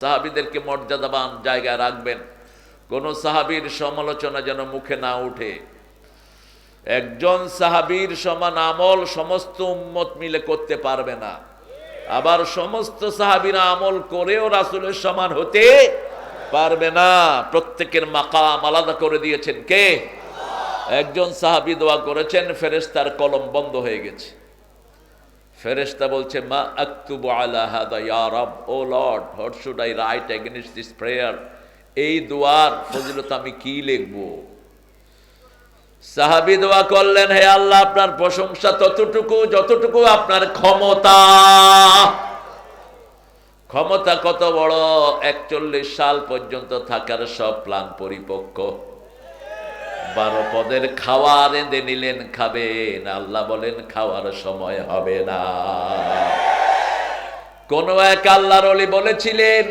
সাহাবীদেরকে মর্যাদাবান জায়গায় রাখবেন, কোন সাহাবীর সমালোচনা যেন মুখে না উঠে। একজন সাহাবীর সমান আমল সমস্ত উম্মত মিলে করতে পারবে না, আবার সমস্ত সাহাবীরা আমল করেও রাসূলের সমান হতে পারবে না। প্রত্যেকের মাকাম আলাদা করে দিয়েছেন কে? একজন সাহাবী দোয়া করেছেন, ফেরেশতার কলম বন্ধ হয়ে গেছে। ফেরেশতা বলছে, মা আকতুবু আলা হাদা ইয়া রাব, O lord, what should I write against this prayer? এই দোয়ার ফজিলত আমি কি লিখবো? সাহাবী দোয়া করলেন, হে আল্লাহ, আপনার প্রশংসা ততটুকু যতটুকু আপনার ক্ষমতা। ক্ষমতা কত বড়! 41 সাল পর্যন্ত থাকার সব প্ল্যান পরিপক্ক। 12 পদের খাওয়ার এনে নিলেন, খাবেন। আল্লাহ বলেন খাওয়ার সময় হবে না। কোন এক আল্লাহর ওলি বলেছিলেন,